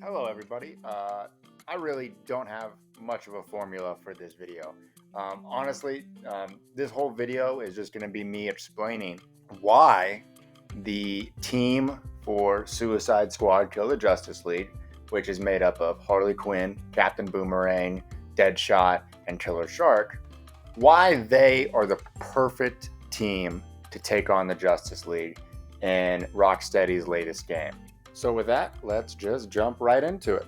Hello, everybody. I really don't have much of a formula for this video. Honestly, this whole video is just going to be me explaining why the team for Suicide Squad Kill the Justice League, which is made up of Harley Quinn, Captain Boomerang, Deadshot, and Killer Shark, why they are the perfect team to take on the Justice League in Rocksteady's latest game. So, with that, let's just jump right into it.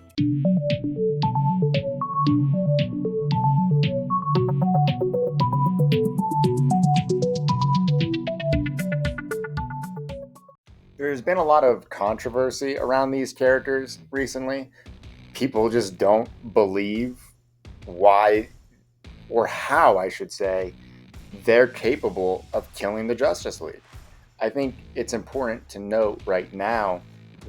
There's been a lot of controversy around these characters recently. People just don't believe why, or how, I should say, they're capable of killing the Justice League. I think it's important to note right now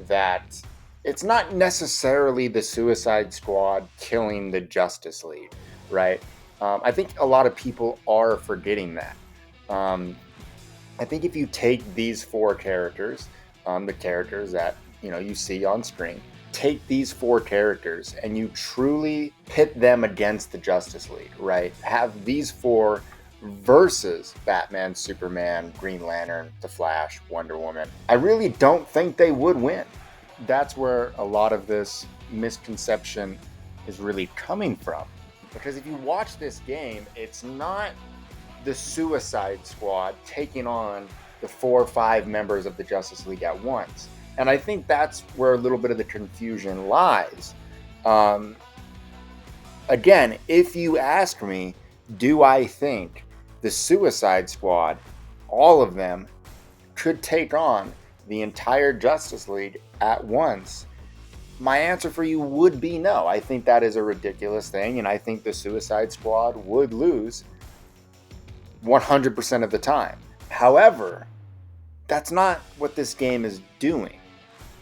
that it's not necessarily the Suicide Squad killing the Justice League, right? I think a lot of people are forgetting that. Um, I think if you take these four characters, the characters that you see on screen, take these four characters and you truly pit them against the Justice League, right? Have these four versus Batman, Superman, Green Lantern, The Flash, Wonder Woman. I really don't think they would win. That's where a lot of this misconception is really coming from. Because if you watch this game, it's not the Suicide Squad taking on the 4 or 5 members of the Justice League at once. And I think that's where a little bit of the confusion lies. Again, if you ask me, do I think the Suicide Squad, all of them, could take on the entire Justice League at once? My answer for you would be no. I think that is a ridiculous thing, and I think the Suicide Squad would lose 100% of the time. However, that's not what this game is doing.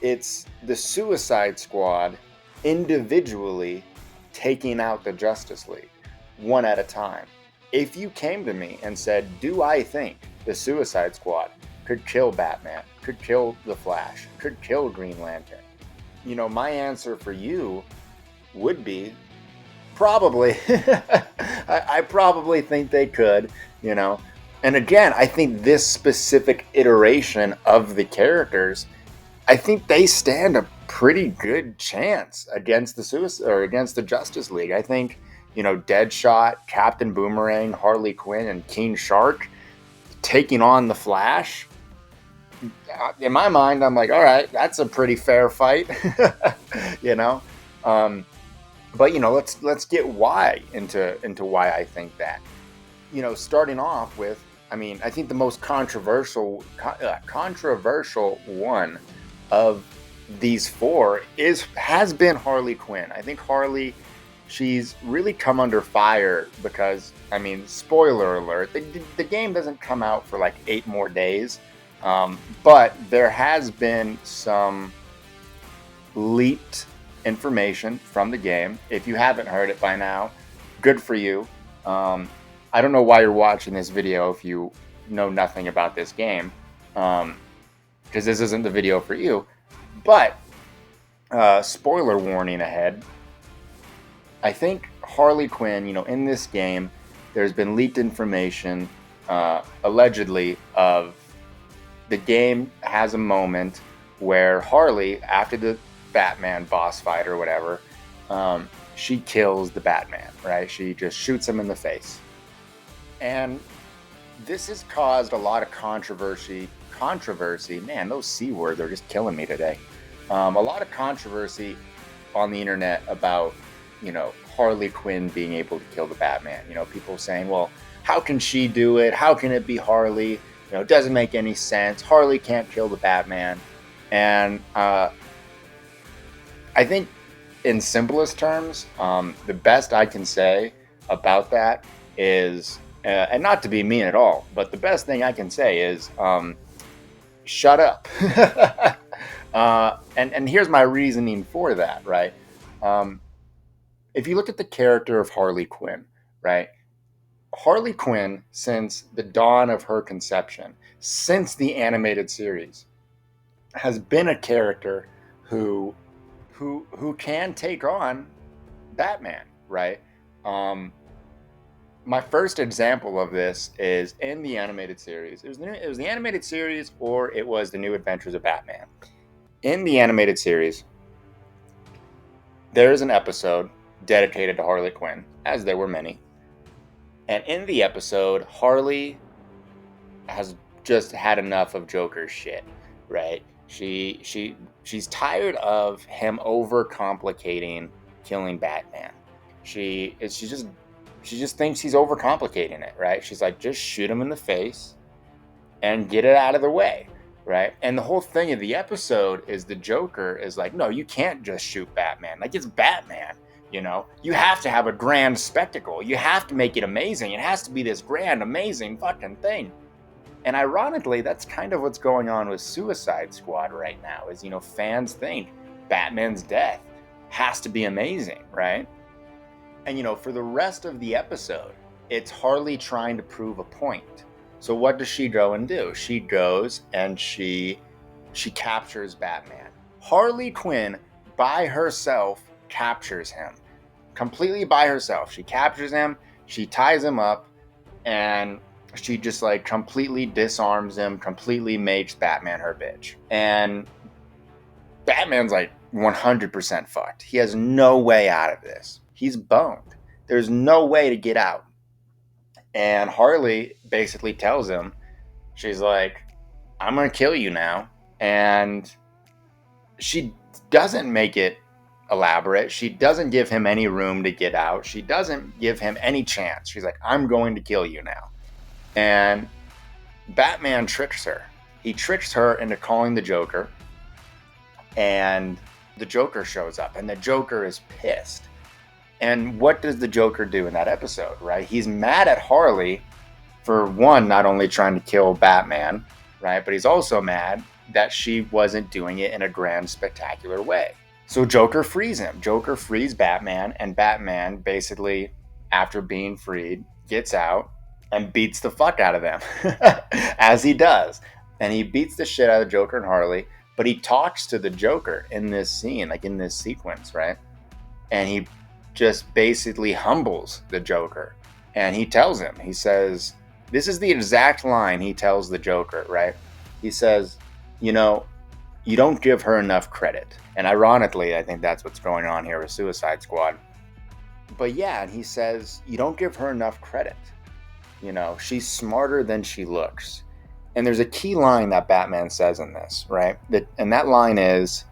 It's the Suicide Squad individually taking out the Justice League one at a time. If you came to me and said, do I think the Suicide Squad could kill Batman, could kill the Flash, could kill Green Lantern? My answer for you would be probably. I probably think they could, And again, I think this specific iteration of the characters, I think they stand a pretty good chance against against the Justice League. I think, Deadshot, Captain Boomerang, Harley Quinn, and King Shark taking on the Flash. In my mind, I'm like, all right, that's a pretty fair fight, you know. But let's get why into why I think that. Starting off with, I think the most controversial one of these four has been Harley Quinn. I think Harley, she's really come under fire because, spoiler alert, the game doesn't come out for like 8 more days, but there has been some leaked information from the game. If you haven't heard it by now, good for you. I don't know why you're watching this video if you know nothing about this game, because this isn't the video for you. But spoiler warning ahead. I think Harley Quinn, in this game, there's been leaked information, allegedly, of the game has a moment where Harley, after the Batman boss fight or whatever, she kills the Batman, right? She just shoots him in the face. And this has caused a lot of controversy. Man, those C words are just killing me today. A lot of controversy on the internet about, Harley Quinn being able to kill the Batman. People saying, well, how can she do it? How can it be Harley? It doesn't make any sense. Harley can't kill the Batman. And I think in simplest terms, the best I can say about that is, and not to be mean at all, but the best thing I can say is, shut up. And here's my reasoning for that, right? If you look at the character of Harley Quinn, right? Harley Quinn, since the dawn of her conception, since the animated series, has been a character who who can take on Batman, right? Um, my first example of this is in the animated series. It was the animated series, or it was the New Adventures of Batman. In the animated series, there is an episode dedicated to Harley Quinn, as there were many. And in the episode, Harley has just had enough of Joker's shit, right? She's tired of him overcomplicating killing Batman. She just thinks he's overcomplicating it, right? She's like, just shoot him in the face and get it out of the way, right? And the whole thing of the episode is the Joker is like, no, you can't just shoot Batman. Like, it's Batman, you know? You have to have a grand spectacle. You have to make it amazing. It has to be this grand, amazing fucking thing. And ironically, that's kind of what's going on with Suicide Squad right now, is, you know, fans think Batman's death has to be amazing, right? And, you know, for the rest of the episode, it's Harley trying to prove a point. So what does she go and do? She goes and she captures Batman. Harley Quinn by herself captures him. Completely by herself. She captures him, she ties him up, and she just like completely disarms him, completely makes Batman her bitch. And Batman's like 100% fucked. He has no way out of this. He's boned. There's no way to get out. And Harley basically tells him, she's like, I'm going to kill you now. And she doesn't make it elaborate. She doesn't give him any room to get out. She doesn't give him any chance. She's like, I'm going to kill you now. And Batman tricks her. He tricks her into calling the Joker. And the Joker shows up. And the Joker is pissed. And what does the Joker do in that episode, right? He's mad at Harley for, one, not only trying to kill Batman, right? But he's also mad that she wasn't doing it in a grand, spectacular way. So Joker frees him. Joker frees Batman, and Batman basically, after being freed, gets out and beats the fuck out of them, as he does. And he beats the shit out of Joker and Harley, but he talks to the Joker in this scene, like in this sequence, right? And he just basically humbles the Joker. And he tells him, he says, this is the exact line he tells the Joker, right? He says, you know, you don't give her enough credit. And ironically, I think that's what's going on here with Suicide Squad. But yeah, and he says, you don't give her enough credit. You know, she's smarter than she looks. And there's a key line that Batman says in this, right? And that line is,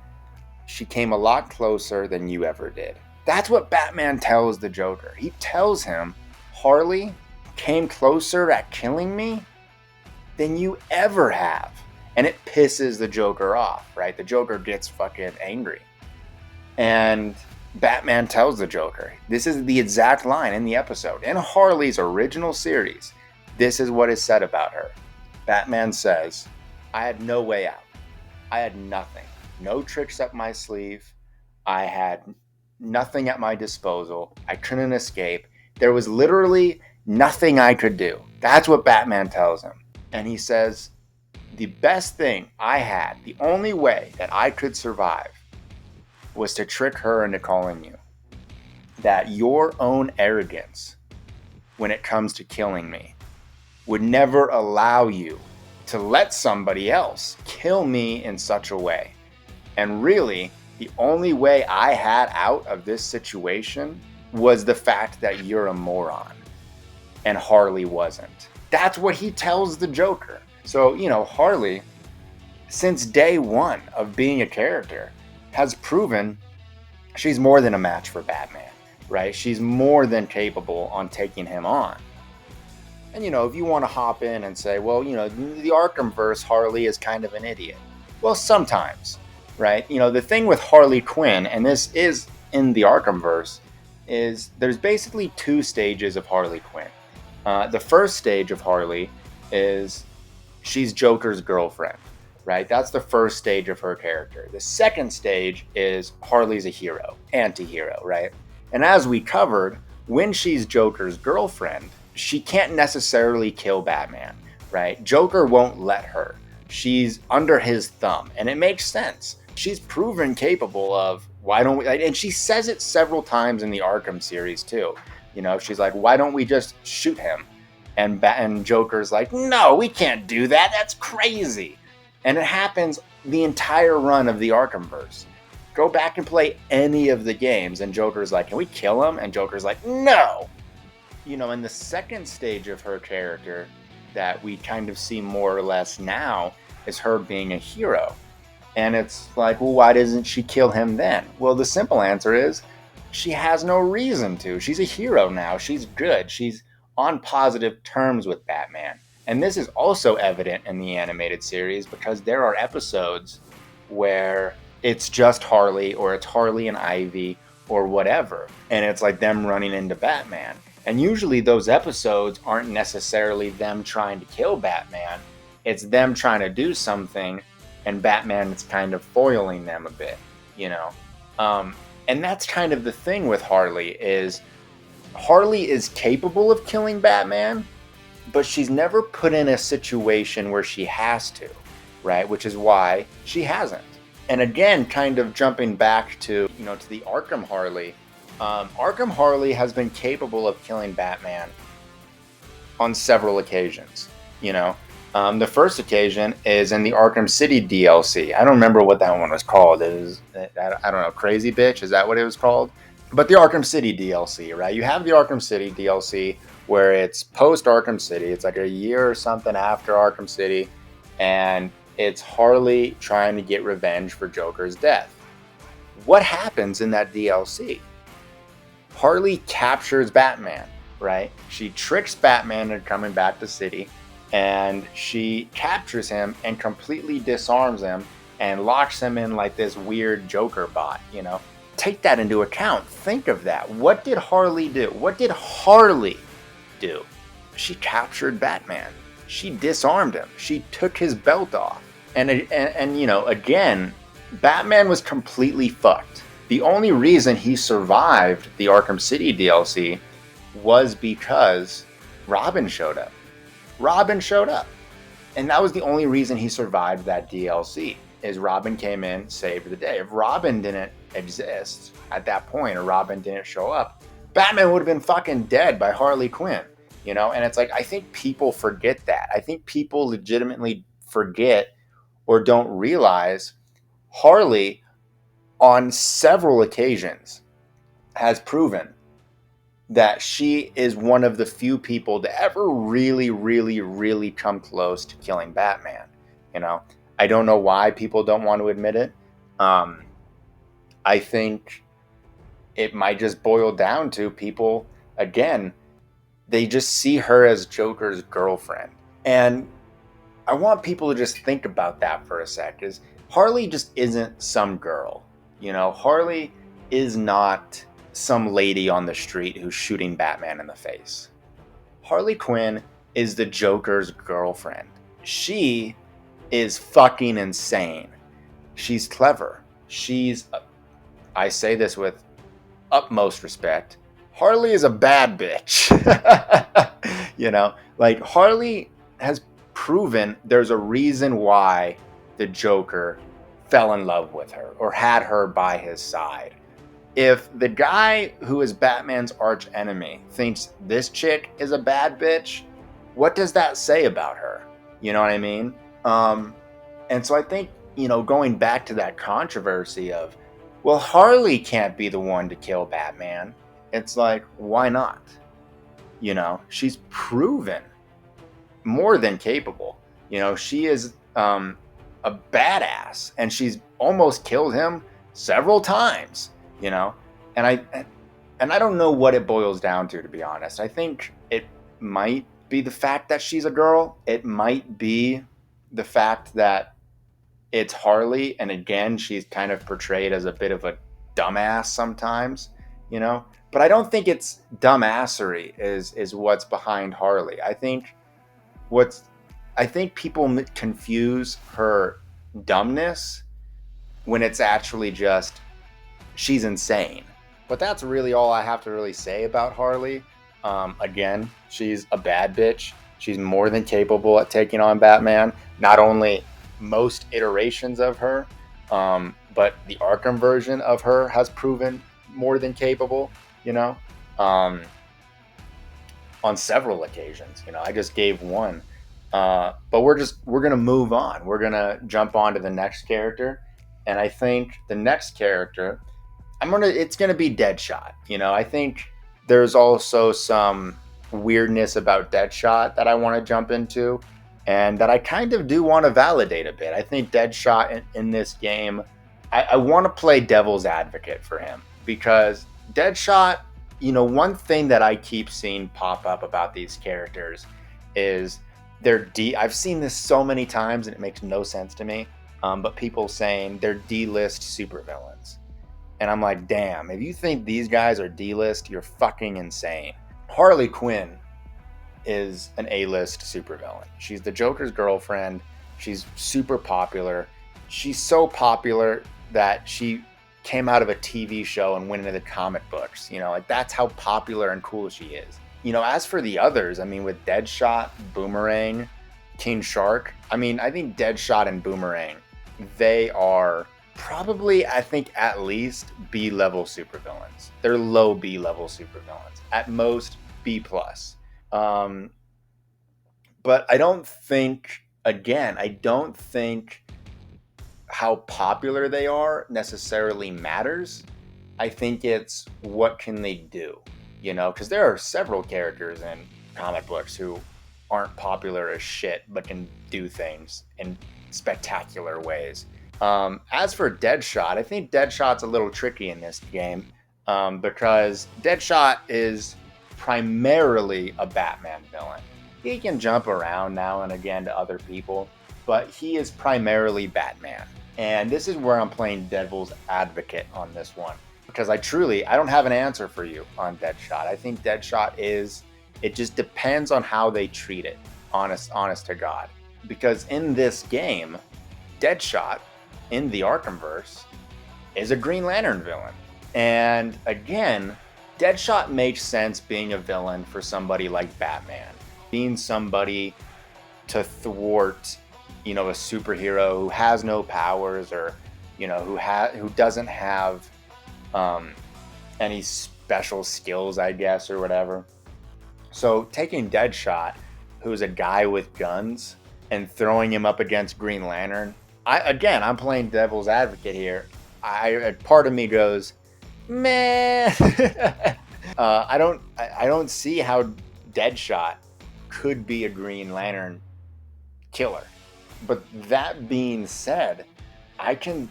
she came a lot closer than you ever did. That's what Batman tells the Joker. He tells him, Harley came closer at killing me than you ever have. And it pisses the Joker off, right? The Joker gets fucking angry. And Batman tells the Joker, this is the exact line in the episode. In Harley's original series, this is what is said about her. Batman says, I had no way out. I had nothing. No tricks up my sleeve. I had nothing at my disposal. I couldn't escape. There was literally nothing I could do. That's what Batman tells him. And he says, the best thing I had, the only way that I could survive, was to trick her into calling you. That your own arrogance, when it comes to killing me, would never allow you to let somebody else kill me in such a way. And really, the only way I had out of this situation was the fact that you're a moron. And Harley wasn't. That's what he tells the Joker. So, you know, Harley, since day one of being a character, has proven she's more than a match for Batman, right? She's more than capable on taking him on. And, you know, if you want to hop in and say, well, you know, the Arkhamverse, Harley is kind of an idiot. Well, sometimes, right? You know, the thing with Harley Quinn, and this is in the Arkhamverse, is there's basically two stages of Harley Quinn. The first stage of Harley is she's Joker's girlfriend, right? That's the first stage of her character. The second stage is Harley's a hero, anti-hero, right? And as we covered, when she's Joker's girlfriend, she can't necessarily kill Batman, right? Joker won't let her. She's under his thumb, and it makes sense. She's proven capable of why don't we, and she says it several times in the Arkham series too. She's like, why don't we just shoot him? And Joker's like, no, we can't do that. That's crazy. And it happens the entire run of the Arkhamverse. Go back and play any of the games, and Joker's like, can we kill him? And Joker's like, no. In the second stage of her character that we kind of see more or less now is her being a hero. And it's like, well, why doesn't she kill him then? Well, the simple answer is she has no reason to. She's a hero now. She's good. She's on positive terms with Batman. And this is also evident in the animated series because there are episodes where it's just Harley or it's Harley and Ivy or whatever. And it's like them running into Batman. And usually those episodes aren't necessarily them trying to kill Batman. It's them trying to do something and Batman is kind of foiling them a bit, And that's kind of the thing with Harley is capable of killing Batman, but she's never put in a situation where she has to, right? Which is why she hasn't. And again, kind of jumping back to, to the Arkham Harley, Arkham Harley has been capable of killing Batman on several occasions, The first occasion is in the Arkham City DLC. I don't remember what that one was called. It was, I don't know, Crazy Bitch? Is that what it was called? But the Arkham City DLC, right? You have the Arkham City DLC where it's post Arkham City. It's like a year or something after Arkham City. And it's Harley trying to get revenge for Joker's death. What happens in that DLC? Harley captures Batman, right? She tricks Batman into coming back to City. And she captures him and completely disarms him and locks him in like this weird Joker bot, Take that into account. Think of that. What did Harley do? What did Harley do? She captured Batman. She disarmed him. She took his belt off. And again, Batman was completely fucked. The only reason he survived the Arkham City DLC was because Robin showed up. And that was the only reason he survived that DLC, is Robin came in, saved the day. If Robin didn't exist at that point, or Robin didn't show up, Batman would have been fucking dead by Harley Quinn, And it's like, I think people forget that. I think people legitimately forget or don't realize Harley, on several occasions, has proven that she is one of the few people to ever really, really, really come close to killing Batman. I don't know why people don't want to admit it. I think it might just boil down to people, again, they just see her as Joker's girlfriend. And I want people to just think about that for a sec, is Harley just isn't some girl. Harley is not some lady on the street who's shooting Batman in the face. Harley Quinn is the Joker's girlfriend. She is fucking insane. She's clever. I say this with utmost respect, Harley is a bad bitch. Harley has proven there's a reason why the Joker fell in love with her or had her by his side. If the guy who is Batman's arch enemy thinks this chick is a bad bitch, what does that say about her? You know what I mean? And so I think, going back to that controversy of, well, Harley can't be the one to kill Batman. It's like, why not? She's proven more than capable. She is a badass, and she's almost killed him several times. And I don't know what it boils down to be honest. I think it might be the fact that she's a girl. It might be the fact that it's Harley, and again, she's kind of portrayed as a bit of a dumbass sometimes, But I don't think it's dumbassery is what's behind Harley. I think people confuse her dumbness when it's actually just she's insane. But that's really all I have to really say about Harley. Again, she's a bad bitch. She's more than capable at taking on Batman. Not only most iterations of her, but the Arkham version of her has proven more than capable, you know, um, on several occasions. You know, I just gave one. But we're gonna move on. We're gonna jump on to the next character, and I think the next character it's gonna be Deadshot. You know, I think there's also some weirdness about Deadshot that I want to jump into, and that I kind of do want to validate a bit. I think Deadshot in this game, I want to play devil's advocate for him because Deadshot. You know, one thing that I keep seeing pop up about these characters is I've seen this so many times and it makes no sense to me. But people saying they're D-list supervillains. And I'm like, damn, if you think these guys are D-list, you're fucking insane. Harley Quinn is an A-list supervillain. She's the Joker's girlfriend. She's super popular. She's so popular that she came out of a TV show and went into the comic books. You know, like that's how popular and cool she is. You know, as for the others, I mean, with Deadshot, Boomerang, King Shark, I mean, I think Deadshot and Boomerang, they are probably, I think, at least B-level supervillains. They're low B-level supervillains. At most, B+. But I don't think, again, I don't think how popular they are necessarily matters. I think it's what can they do, you know, because there are several characters in comic books who aren't popular as shit but can do things in spectacular ways. As for Deadshot, I think Deadshot's a little tricky in this game because Deadshot is primarily a Batman villain. He can jump around now and again to other people, but he is primarily Batman. And this is where I'm playing devil's advocate on this one. Because I don't have an answer for you on Deadshot. I think Deadshot it just depends on how they treat it, honest to God. Because in this game, Deadshot, in the Arkhamverse, is a Green Lantern villain. And again, Deadshot makes sense being a villain for somebody like Batman. Being somebody to thwart, you know, a superhero who has no powers or, you know, who doesn't have any special skills, I guess, or whatever. So taking Deadshot, who's a guy with guns, and throwing him up against Green Lantern, I'm playing devil's advocate here. Part of me goes, man, I don't see how Deadshot could be a Green Lantern killer. But that being said, I can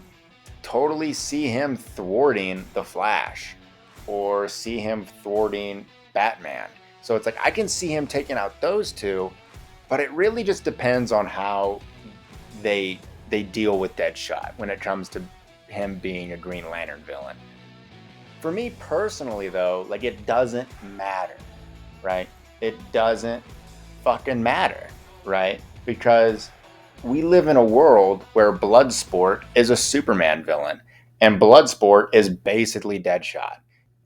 totally see him thwarting the Flash or see him thwarting Batman. So it's like I can see him taking out those two, but it really just depends on how they deal with Deadshot when it comes to him being a Green Lantern villain. For me personally though, like it doesn't matter, right? It doesn't fucking matter, right? Because we live in a world where Bloodsport is a Superman villain, and Bloodsport is basically Deadshot.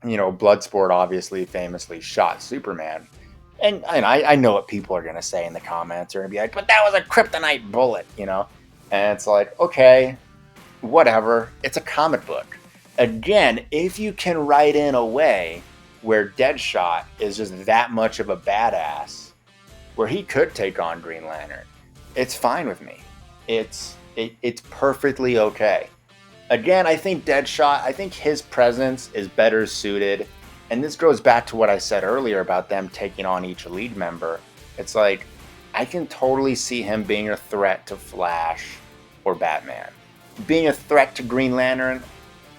You know, Bloodsport obviously famously shot Superman. And I know what people are going to say in the comments. They're going to be like, but that was a kryptonite bullet, you know? And it's like, okay, whatever. It's a comic book. Again, if you can write in a way where Deadshot is just that much of a badass, where he could take on Green Lantern, it's fine with me. It's perfectly okay. Again, I think Deadshot, I think his presence is better suited. And this goes back to what I said earlier about them taking on each lead member. It's like, I can totally see him being a threat to Flash or Batman. Being a threat to Green Lantern,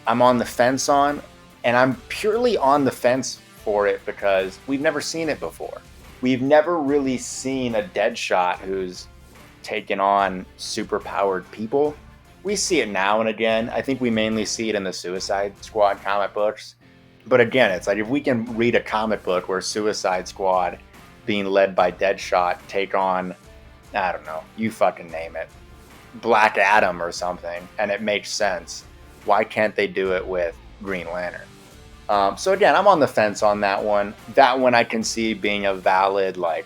I'm on the fence on. And I'm purely on the fence for it because we've never seen it before. We've never really seen a Deadshot who's taken on superpowered people. We see it now and again. I think we mainly see it in the Suicide Squad comic books. But again, it's like if we can read a comic book where Suicide Squad, being led by Deadshot, take on, I don't know, you fucking name it, Black Adam or something, and it makes sense, why can't they do it with Green Lantern? So again, I'm on the fence on that one. That one I can see being a valid, like,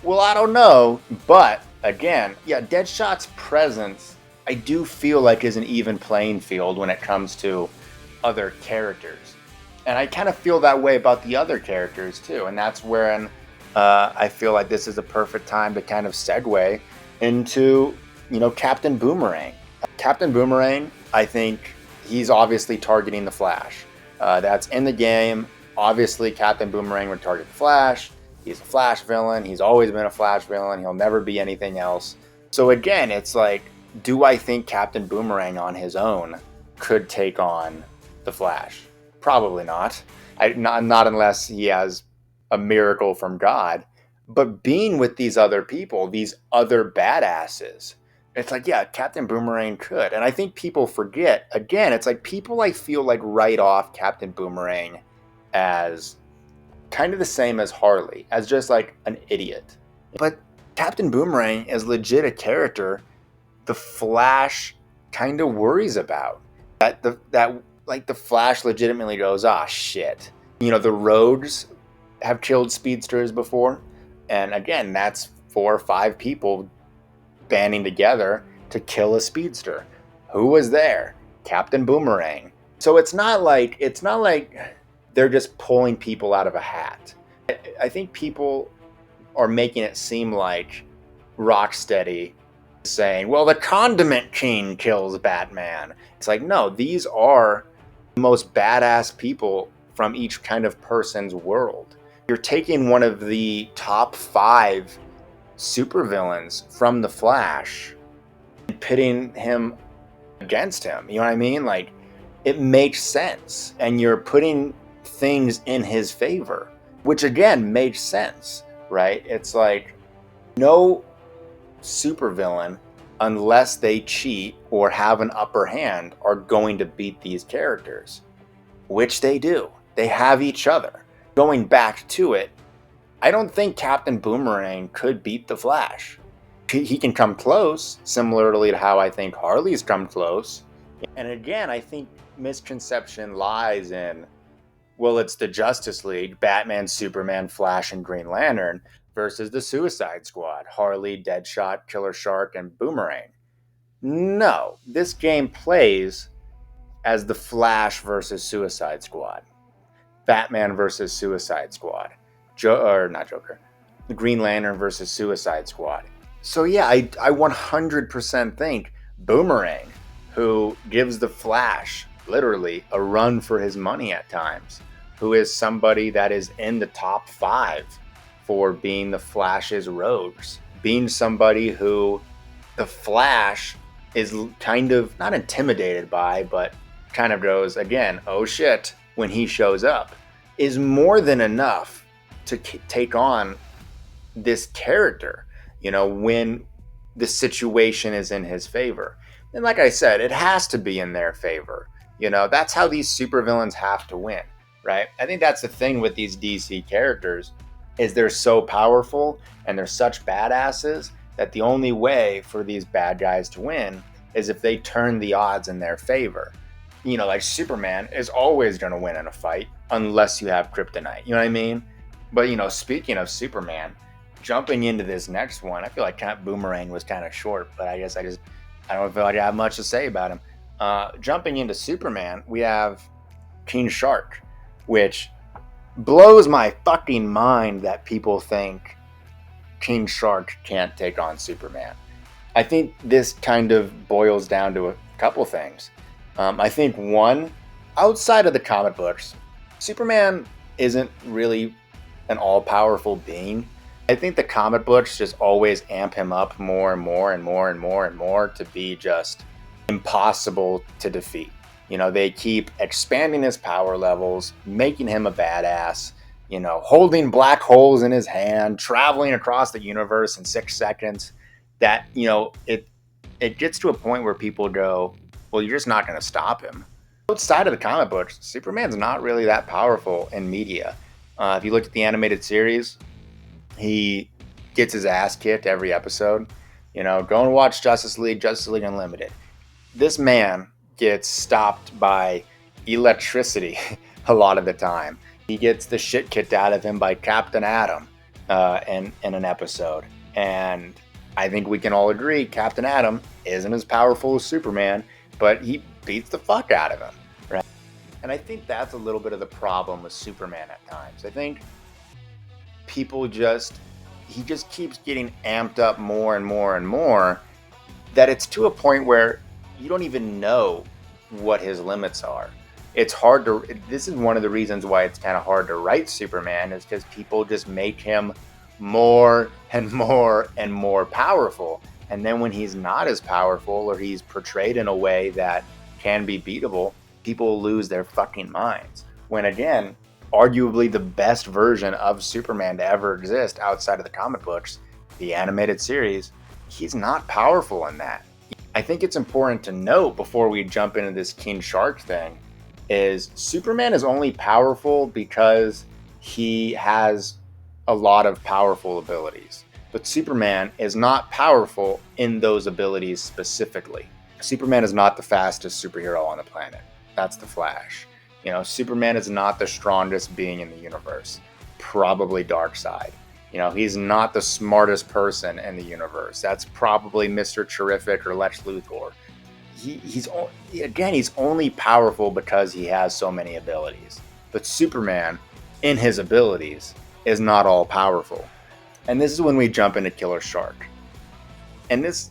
well, I don't know. But again, yeah, Deadshot's presence I do feel like is an even playing field when it comes to other characters. And I kind of feel that way about the other characters too. And that's where I feel like this is a perfect time to kind of segue into, Captain Boomerang. Captain Boomerang, I think he's obviously targeting the Flash. That's in the game. Obviously, Captain Boomerang would target the Flash. He's a Flash villain. He's always been a Flash villain. He'll never be anything else. So again, it's like, do I think Captain Boomerang on his own could take on the Flash? Probably not. Not unless he has a miracle from God. But being with these other people, these other badasses, it's like, yeah, Captain Boomerang could. And I think people forget, again, it's like people I feel like write off Captain Boomerang as kind of the same as Harley, as just like an idiot. But Captain Boomerang is legit a character the Flash kind of worries about. The Flash legitimately goes, ah, shit. The Rogues have killed speedsters before. And again, that's 4 or 5 people banding together to kill a speedster. Who was there? Captain Boomerang. So it's not like they're just pulling people out of a hat. I think people are making it seem like Rocksteady saying, well, the Condiment King kills Batman. It's like, no, these are the most badass people from each kind of person's world. You're taking one of the top 5 supervillains from the Flash and pitting him against him. You know what I mean? Like, it makes sense. And you're putting things in his favor, which again makes sense, right? It's like, no supervillain, unless they cheat or have an upper hand, are going to beat these characters, which they do. They have each other. Going back to it, I don't think Captain Boomerang could beat the Flash. He can come close, similarly to how I think Harley's come close. And again, I think misconception lies in, well, it's the Justice League, Batman, Superman, Flash, and Green Lantern, versus the Suicide Squad, Harley, Deadshot, Killer Shark, and Boomerang. No, this game plays as the Flash versus Suicide Squad, Batman versus Suicide Squad, the Green Lantern versus Suicide Squad. So yeah, I 100% think Boomerang, who gives the Flash literally a run for his money at times, who is somebody that is in the top 5 for being the Flash's rogues, being somebody who the Flash is kind of not intimidated by, but kind of goes, again, oh shit, when he shows up, is more than enough to take on this character, when the situation is in his favor. And like I said, it has to be in their favor. That's how these supervillains have to win, right? I think that's the thing with these DC characters, is they're so powerful and they're such badasses that the only way for these bad guys to win is if they turn the odds in their favor. Like Superman is always going to win in a fight unless you have kryptonite. You know what I mean? But, speaking of Superman, jumping into this next one, I feel like Boomerang was kind of short, but I guess I don't feel like I have much to say about him. Jumping into Superman, we have King Shark, which blows my fucking mind that people think King Shark can't take on Superman. I think this kind of boils down to a couple things. I think one, outside of the comic books, Superman isn't really an all-powerful being. I think the comic books just always amp him up more and more and more and more and more to be just impossible to defeat. They keep expanding his power levels, making him a badass, holding black holes in his hand, traveling across the universe in 6 seconds. That, it gets to a point where people go, well, you're just not going to stop him. Outside of the comic books, Superman's not really that powerful in media. If you look at the animated series, he gets his ass kicked every episode. Go and watch Justice League Unlimited. This man gets stopped by electricity a lot of the time. He gets the shit kicked out of him by Captain Atom in an episode. And I think we can all agree Captain Atom isn't as powerful as Superman, but he beats the fuck out of him, right? And I think that's a little bit of the problem with Superman at times. I think people he just keeps getting amped up more and more and more, that it's to a point where you don't even know what his limits are. It's hard to, this is one of the reasons why it's kind of hard to write Superman, is because people just make him more and more and more powerful. And then when he's not as powerful, or he's portrayed in a way that can be beatable, people lose their fucking minds. When again, arguably the best version of Superman to ever exist outside of the comic books, the animated series, he's not powerful in that. I think it's important to note before we jump into this King Shark thing, is Superman is only powerful because he has a lot of powerful abilities. But Superman is not powerful in those abilities specifically. Superman is not the fastest superhero on the planet. That's the Flash. You know, Superman is not the strongest being in the universe. Probably Darkseid. You know, he's not the smartest person in the universe. That's probably Mr. Terrific or Lex Luthor. He's only powerful because he has so many abilities. But Superman, in his abilities, is not all powerful. And this is when we jump into Killer Shark. And this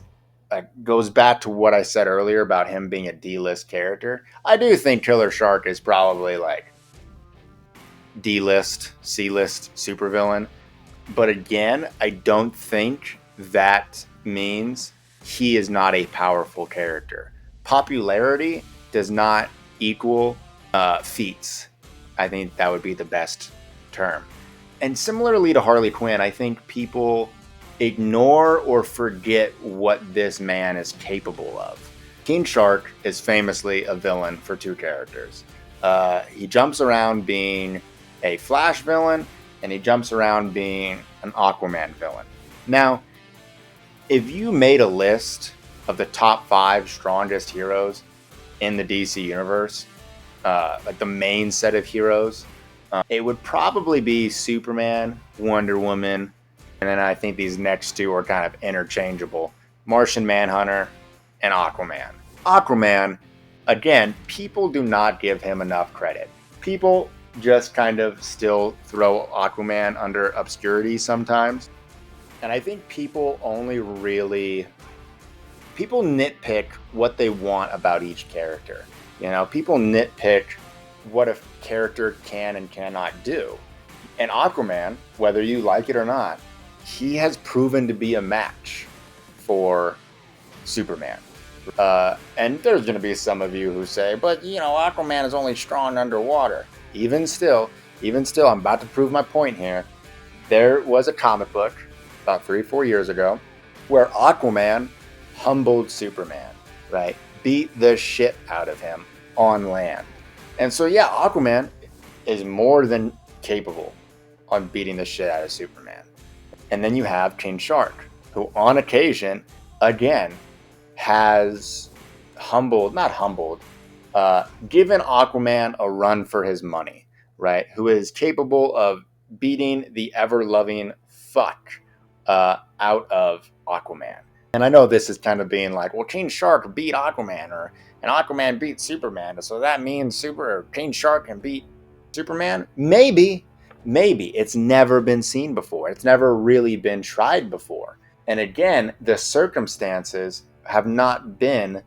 goes back to what I said earlier about him being a D-list character. I do think Killer Shark is probably like D-list, C-list supervillain. But again, I don't think that means he is not a powerful character. Popularity does not equal feats. I think that would be the best term. And similarly to Harley Quinn, I think people ignore or forget what this man is capable of. King Shark is famously a villain for two characters. He jumps around being a Flash villain, and he jumps around being an Aquaman villain. Now, if you made a list of the top 5 strongest heroes in the DC universe, like the main set of heroes, it would probably be Superman, Wonder Woman, and then I think these next two are kind of interchangeable: Martian Manhunter and Aquaman. Aquaman, again, people do not give him enough credit. People just kind of still throw Aquaman under obscurity sometimes. And I think people nitpick what they want about each character. You know, people nitpick what a character can and cannot do. And Aquaman, whether you like it or not, he has proven to be a match for Superman. And there's going to be some of you who say, but you know, Aquaman is only strong underwater. Even still, I'm about to prove my point here. There was a comic book about 3-4 years ago where Aquaman humbled Superman, right? Beat the shit out of him on land. And so, yeah, Aquaman is more than capable on beating the shit out of Superman. And then you have King Shark, who on occasion, again, has given Aquaman a run for his money, right? Who is capable of beating the ever-loving fuck out of Aquaman. And I know this is kind of being like, well, King Shark beat Aquaman, and Aquaman beat Superman, so that means King Shark can beat Superman? Maybe. It's never been seen before. It's never really been tried before. And again, the circumstances have not been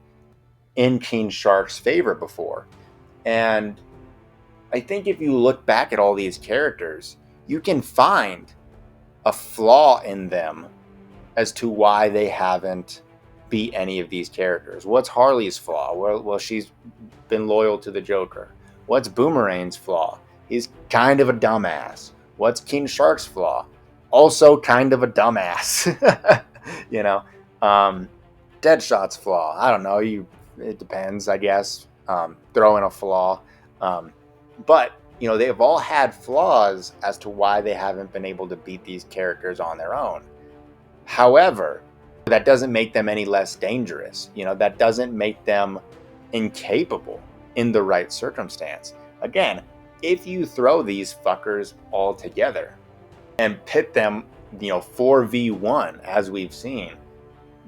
in King Shark's favor before. And I think if you look back at all these characters, you can find a flaw in them as to why they haven't beat any of these characters. What's Harley's flaw? Well, she's been loyal to the Joker. What's Boomerang's flaw? He's kind of a dumbass. What's King Shark's flaw? Also kind of a dumbass. You know, Deadshot's flaw. I don't know. It depends, I guess. Throw in a flaw. But, you know, they've all had flaws as to why they haven't been able to beat these characters on their own. However, that doesn't make them any less dangerous. You know, that doesn't make them incapable in the right circumstance. Again, if you throw these fuckers all together and pit them, you know, 4v1, as we've seen,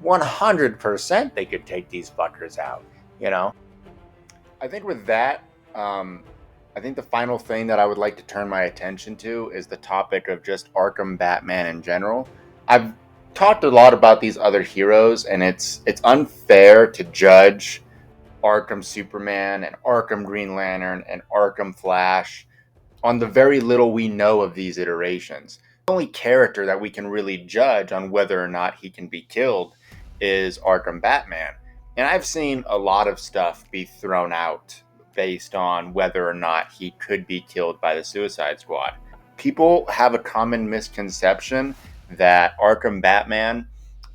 100% they could take these fuckers out, you know? I think with that, I think the final thing that I would like to turn my attention to is the topic of just Arkham Batman in general. I've talked a lot about these other heroes, and it's unfair to judge Arkham Superman and Arkham Green Lantern and Arkham Flash on the very little we know of these iterations. The only character that we can really judge on whether or not he can be killed is Arkham Batman. And I've seen a lot of stuff be thrown out based on whether or not he could be killed by the Suicide Squad. People have a common misconception that Arkham Batman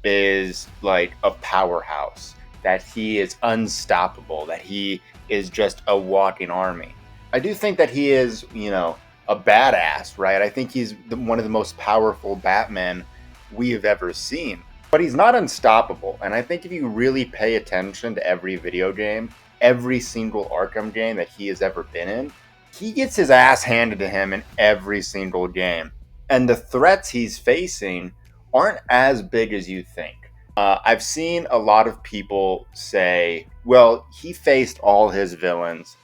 is like a powerhouse, that he is unstoppable, that he is just a walking army. I do think that he is, a badass, right? I think he's one of the most powerful Batmen we have ever seen. But he's not unstoppable. And I think if you really pay attention to every video game, every single Arkham game that he has ever been in, he gets his ass handed to him in every single game. And the threats he's facing aren't as big as you think. I've seen a lot of people say, well, he faced all his villains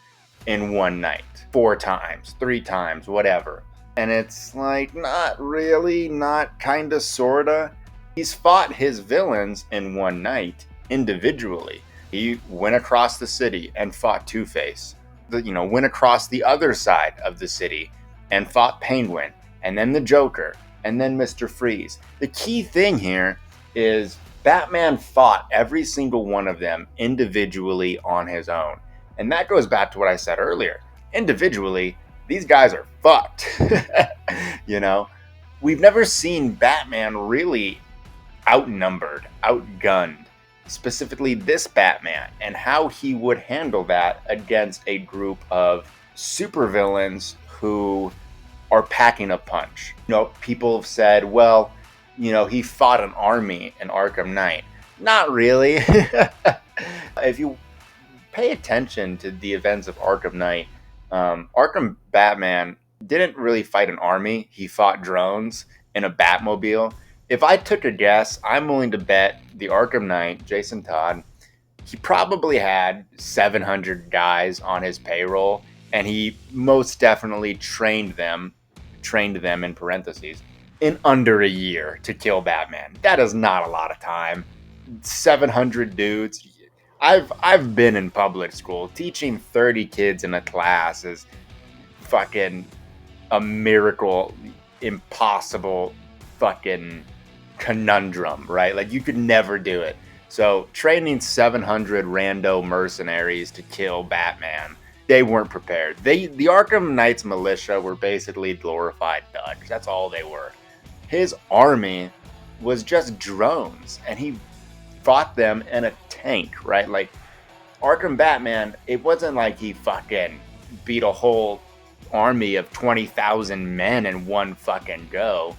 in one night, 4 times, 3 times, whatever. And it's like, not really, not kinda, sorta. He's fought his villains in one night individually. He went across the city and fought Two-Face. Went across the other side of the city and fought Penguin, and then the Joker, and then Mr. Freeze. The key thing here is Batman fought every single one of them individually on his own. And that goes back to what I said earlier. Individually, these guys are fucked. We've never seen Batman really outnumbered, outgunned. Specifically this Batman, and how he would handle that against a group of supervillains who are packing a punch. People have said, well, he fought an army in Arkham Knight. Not really. If you pay attention to the events of Arkham Knight, Arkham Batman didn't really fight an army. He fought drones in a Batmobile. If I took a guess, I'm willing to bet the Arkham Knight, Jason Todd, he probably had 700 guys on his payroll, and he most definitely trained them in parentheses, in under a year to kill Batman. That is not a lot of time. 700 dudes. I've been in public school. Teaching 30 kids in a class is fucking a miracle, impossible fucking conundrum, right? Like, you could never do it. So training 700 rando mercenaries to kill Batman, they weren't prepared. The Arkham Knight's militia were basically glorified thugs. That's all they were. His army was just drones, and he fought them in a tank, right? Like, Arkham Batman, it wasn't like he fucking beat a whole army of 20,000 men in one fucking go.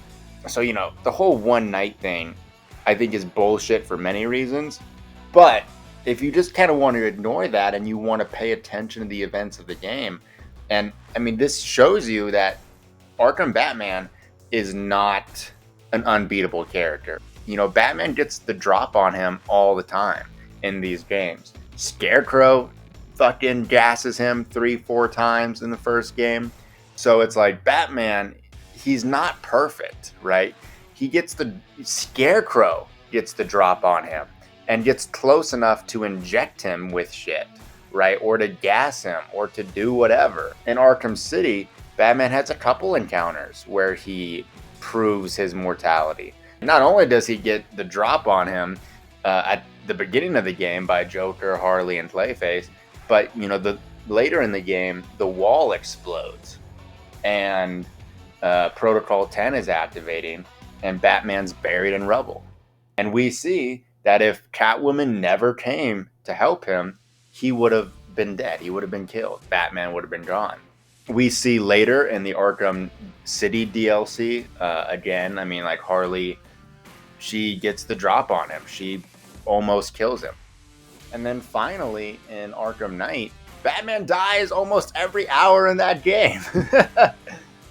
So, the whole one night thing, I think, is bullshit for many reasons. But if you just kind of want to ignore that and you want to pay attention to the events of the game, and I mean, this shows you that Arkham Batman is not an unbeatable character. Batman gets the drop on him all the time in these games. Scarecrow fucking gasses him 3-4 times in the first game. So it's like, Batman, he's not perfect, right? Scarecrow gets the drop on him and gets close enough to inject him with shit, right? Or to gas him, or to do whatever. In Arkham City, Batman has a couple encounters where he proves his mortality. Not only does he get the drop on him at the beginning of the game by Joker, Harley, and Clayface, but later in the game, the wall explodes, and Protocol 10 is activating, and Batman's buried in rubble. And we see that if Catwoman never came to help him, he would have been dead. He would have been killed. Batman would have been gone. We see later in the Arkham City DLC, again, I mean, like, Harley, she gets the drop on him. She almost kills him. And then finally, in Arkham Knight, Batman dies almost every hour in that game.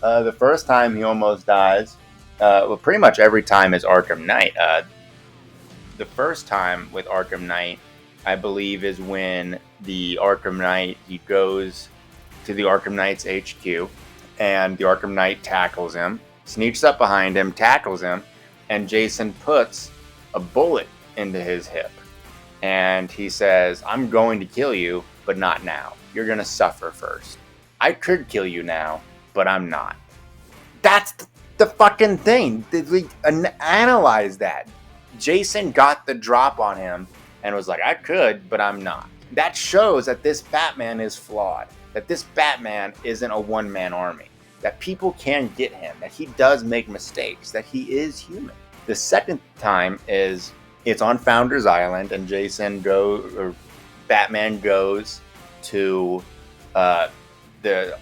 The first time he almost dies, well, pretty much every time is Arkham Knight. the first time with Arkham Knight, I believe, is when the Arkham Knight, he goes to the Arkham Knight's HQ, and the Arkham Knight tackles him, sneaks up behind him, tackles him, and Jason puts a bullet into his hip. And he says, I'm going to kill you, but not now. You're going to suffer first. I could kill you now, but I'm not. That's the fucking thing. We analyze that. Jason got the drop on him and was like, I could, but I'm not. That shows that this Batman is flawed. That this Batman isn't a one-man army. That people can get him. That he does make mistakes. That he is human. The second time is it's on Founders Island, and Batman goes to the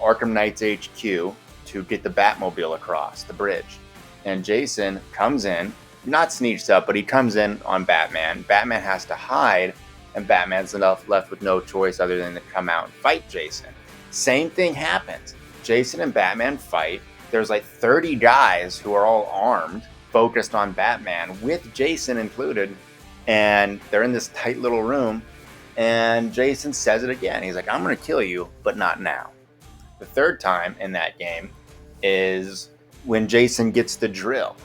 Arkham Knight's HQ to get the Batmobile across the bridge. And Jason comes in, not sneaks up, but he comes in on Batman. Batman has to hide, and Batman's left with no choice other than to come out and fight Jason. Same thing happens. Jason and Batman fight. There's like 30 guys who are all armed, focused on Batman, with Jason included, and they're in this tight little room, and Jason says it again. He's like, I'm going to kill you, but not now. The third time in that game is when Jason gets the drill.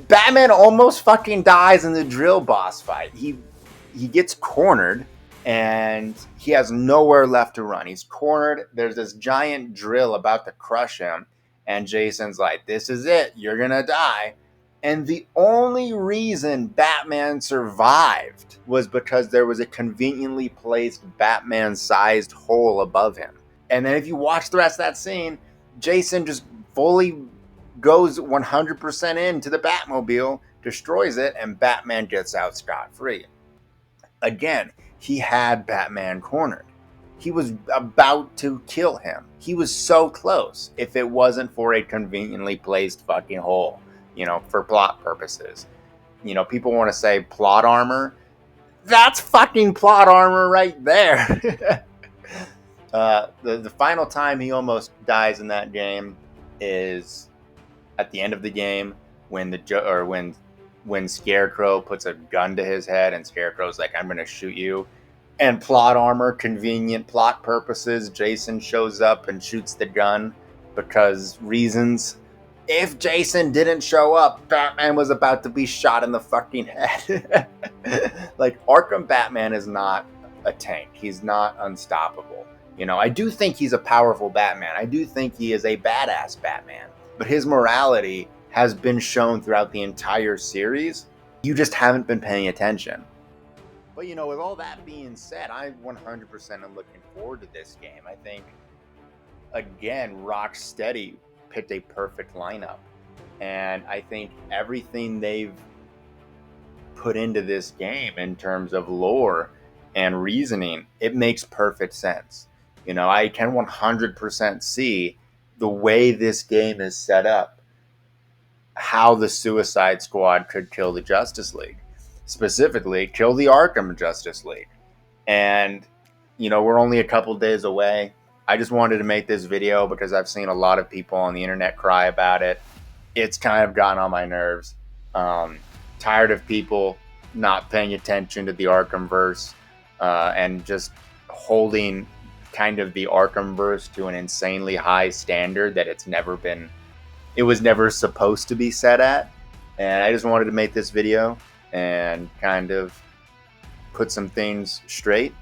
Batman almost fucking dies in the drill boss fight. He gets cornered, and he has nowhere left to run. He's cornered. There's this giant drill about to crush him, and Jason's like, this is it. You're going to die. And the only reason Batman survived was because there was a conveniently placed Batman-sized hole above him. And then if you watch the rest of that scene, Jason just fully goes 100% into the Batmobile, destroys it, and Batman gets out scot-free. Again, he had Batman cornered. He was about to kill him. He was so close if it wasn't for a conveniently placed fucking hole. For plot purposes. People want to say plot armor. That's fucking plot armor right there. The final time he almost dies in that game is at the end of the game when when Scarecrow puts a gun to his head and Scarecrow's like, I'm going to shoot you. And plot armor, convenient plot purposes, Jason shows up and shoots the gun because reasons. If Jason didn't show up, Batman was about to be shot in the fucking head. Like, Arkham Batman is not a tank. He's not unstoppable. I do think he's a powerful Batman. I do think he is a badass Batman. But his morality has been shown throughout the entire series. You just haven't been paying attention. But, with all that being said, I 100% am looking forward to this game. I think, again, Rocksteady picked a perfect lineup, and I think everything they've put into this game in terms of lore and reasoning, it makes perfect sense. I can 100% see the way this game is set up, how the Suicide Squad could kill the Justice League, specifically kill the Arkham Justice League. And we're only a couple days away. I just wanted to make this video because I've seen a lot of people on the internet cry about it. It's kind of gotten on my nerves. Tired of people not paying attention to the Arkhamverse and just holding kind of the Arkhamverse to an insanely high standard that it was never supposed to be set at. And I just wanted to make this video and kind of put some things straight.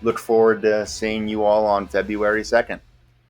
Look forward to seeing you all on February 2nd.